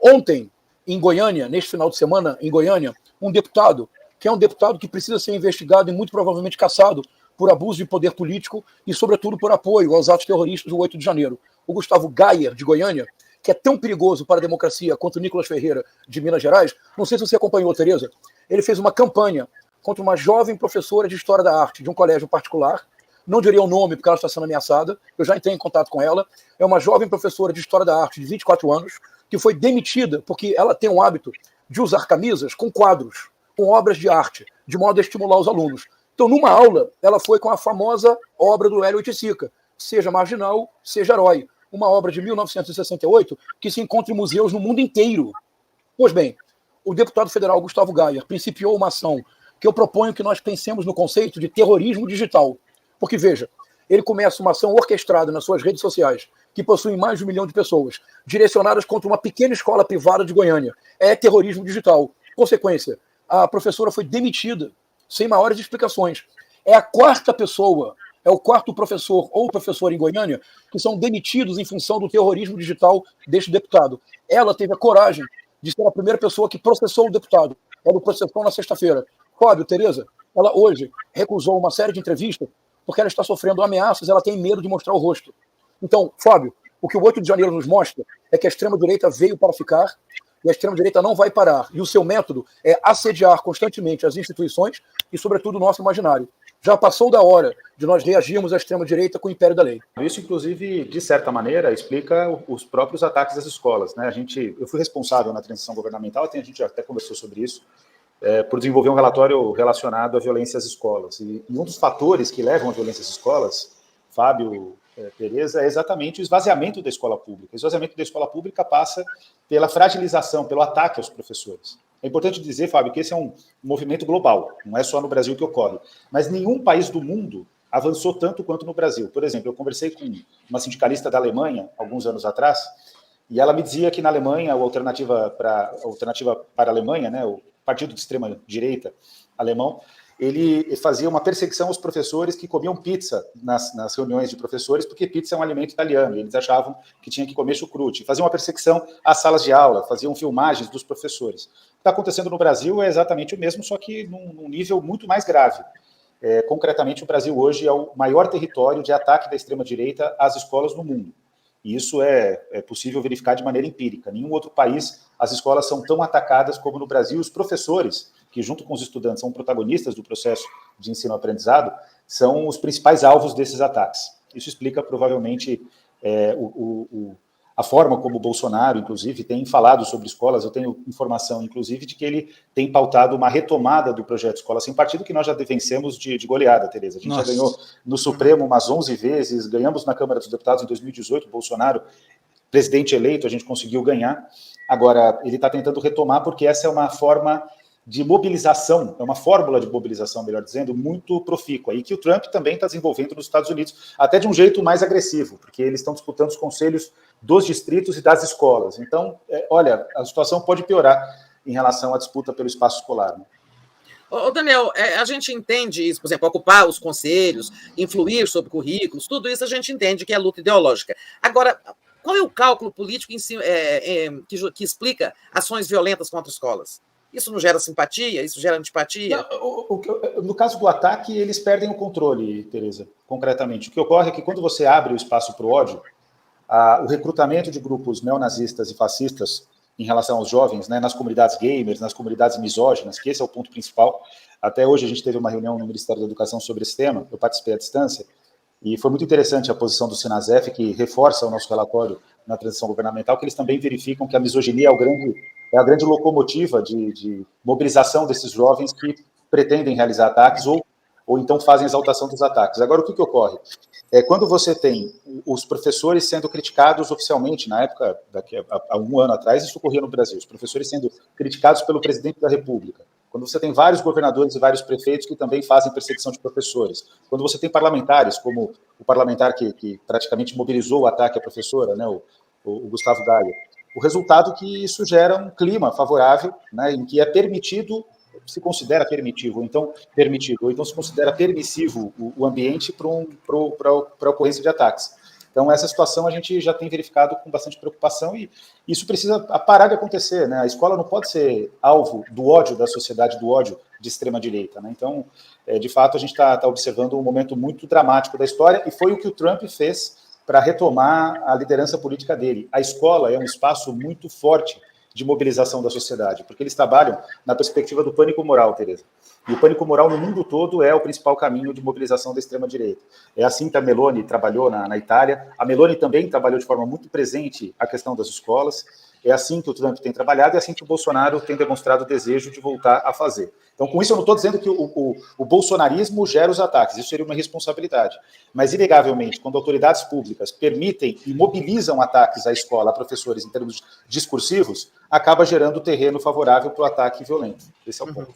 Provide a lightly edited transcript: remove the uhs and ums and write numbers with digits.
Ontem, em Goiânia, neste final de semana, em Goiânia, um deputado, que é um deputado que precisa ser investigado e muito provavelmente cassado por abuso de poder político e, sobretudo, por apoio aos atos terroristas do 8 de janeiro. O Gustavo Gayer, de Goiânia, que é tão perigoso para a democracia quanto o Nicolas Ferreira, de Minas Gerais, não sei se você acompanhou, Tereza, ele fez uma campanha contra uma jovem professora de História da Arte de um colégio particular, não diria o nome porque ela está sendo ameaçada, eu já entrei em contato com ela, é uma jovem professora de História da Arte de 24 anos, que foi demitida porque ela tem o hábito de usar camisas com quadros, com obras de arte, de modo a estimular os alunos. Então, numa aula, ela foi com a famosa obra do Hélio Oiticica, Seja Marginal, Seja Herói, uma obra de 1968 que se encontra em museus no mundo inteiro. Pois bem, o deputado federal Gustavo Gayer principiou uma ação que eu proponho que nós pensemos no conceito de terrorismo digital. Porque, veja, ele começa uma ação orquestrada nas suas redes sociais, que possuem mais de 1 milhão de pessoas, direcionadas contra uma pequena escola privada de Goiânia. É terrorismo digital. Consequência, a professora foi demitida, sem maiores explicações. É a quarta pessoa, é o quarto professor ou professora em Goiânia que são demitidos em função do terrorismo digital deste deputado. Ela teve a coragem de ser a primeira pessoa que processou o deputado. Ela o processou na sexta-feira. Fábio, Tereza, ela hoje recusou uma série de entrevistas porque ela está sofrendo ameaças, ela tem medo de mostrar o rosto. Então, Fábio, o que o 8 de janeiro nos mostra é que a extrema-direita veio para ficar e a extrema-direita não vai parar. E o seu método é assediar constantemente as instituições e, sobretudo, o nosso imaginário. Já passou da hora de nós reagirmos à extrema-direita com o império da lei. Isso, inclusive, de certa maneira, explica os próprios ataques às escolas, né? Eu fui responsável na transição governamental, a gente já até conversou sobre isso, por desenvolver um relatório relacionado à violência às escolas. E um dos fatores que levam à violência às escolas, Fábio, Tereza, é exatamente o esvaziamento da escola pública. O esvaziamento da escola pública passa pela fragilização, pelo ataque aos professores. É importante dizer, Fábio, que esse é um movimento global, não é só no Brasil que ocorre. Mas nenhum país do mundo avançou tanto quanto no Brasil. Por exemplo, eu conversei com uma sindicalista da Alemanha, alguns anos atrás, e ela me dizia que na Alemanha, a alternativa para a Alemanha, né, o partido de extrema-direita alemão, ele fazia uma perseguição aos professores que comiam pizza nas reuniões de professores, porque pizza é um alimento italiano, e eles achavam que tinha que comer chucrute. Fazia uma perseguição às salas de aula, faziam filmagens dos professores. O que está acontecendo no Brasil é exatamente o mesmo, só que num nível muito mais grave. Concretamente, o Brasil hoje é o maior território de ataque da extrema-direita às escolas no mundo. E isso é possível verificar de maneira empírica. Em nenhum outro país as escolas são tão atacadas como no Brasil. Os professores, que junto com os estudantes são protagonistas do processo de ensino-aprendizado, são os principais alvos desses ataques. Isso explica provavelmente a forma como o Bolsonaro, inclusive, tem falado sobre escolas. Eu tenho informação, inclusive, de que ele tem pautado uma retomada do projeto Escola Sem Partido, que nós já vencemos de goleada, Tereza. A gente já ganhou no Supremo umas 11 vezes, ganhamos na Câmara dos Deputados em 2018, Bolsonaro, presidente eleito, a gente conseguiu ganhar. Agora, ele está tentando retomar porque essa é uma forma de mobilização, é uma fórmula de mobilização, melhor dizendo, muito profícua, e que o Trump também está desenvolvendo nos Estados Unidos, até de um jeito mais agressivo, porque eles estão disputando os conselhos dos distritos e das escolas. Então, olha, a situação pode piorar em relação à disputa pelo espaço escolar, né? Ô, Daniel, a gente entende isso, por exemplo, ocupar os conselhos, influir sobre currículos, tudo isso a gente entende que é luta ideológica. Agora, qual é o cálculo político que explica ações violentas contra escolas? Isso não gera simpatia? Isso gera antipatia? Não, no caso do ataque, eles perdem o controle, Tereza, concretamente. O que ocorre é que quando você abre o espaço para o ódio, o recrutamento de grupos neonazistas e fascistas em relação aos jovens, né, nas comunidades gamers, nas comunidades misóginas, que esse é o ponto principal. Até hoje a gente teve uma reunião no Ministério da Educação sobre esse tema, eu participei à distância, e foi muito interessante a posição do Sinasef, que reforça o nosso relatório na transição governamental, que eles também verificam que a misoginia é a grande locomotiva de mobilização desses jovens que pretendem realizar ataques ou então fazem a exaltação dos ataques. Agora, o que ocorre? Quando você tem os professores sendo criticados oficialmente, na época, há um ano atrás, isso ocorria no Brasil, os professores sendo criticados pelo presidente da República, quando você tem vários governadores e vários prefeitos que também fazem perseguição de professores, quando você tem parlamentares, como o parlamentar que praticamente mobilizou o ataque à professora, né, o Gustavo Gayer, o resultado é que isso gera um clima favorável, né, em que é permitido, se considera permitido, ou então se considera permissivo o ambiente para a ocorrência de ataques. Então, essa situação a gente já tem verificado com bastante preocupação e isso precisa parar de acontecer, né? A escola não pode ser alvo do ódio da sociedade, do ódio de extrema-direita, né? Então, de fato, a gente está observando um momento muito dramático da história e foi o que o Trump fez para retomar a liderança política dele. A escola é um espaço muito forte de mobilização da sociedade, porque eles trabalham na perspectiva do pânico moral, Tereza. E o pânico moral no mundo todo é o principal caminho de mobilização da extrema-direita. É assim que a Meloni trabalhou na Itália. A Meloni também trabalhou de forma muito presente a questão das escolas. É assim que o Trump tem trabalhado e é assim que o Bolsonaro tem demonstrado o desejo de voltar a fazer. Então, com isso, eu não estou dizendo que o bolsonarismo gera os ataques, isso seria uma responsabilidade. Mas, inegavelmente, quando autoridades públicas permitem e mobilizam ataques à escola, a professores, em termos discursivos, acaba gerando terreno favorável para o ataque violento. Esse é o ponto.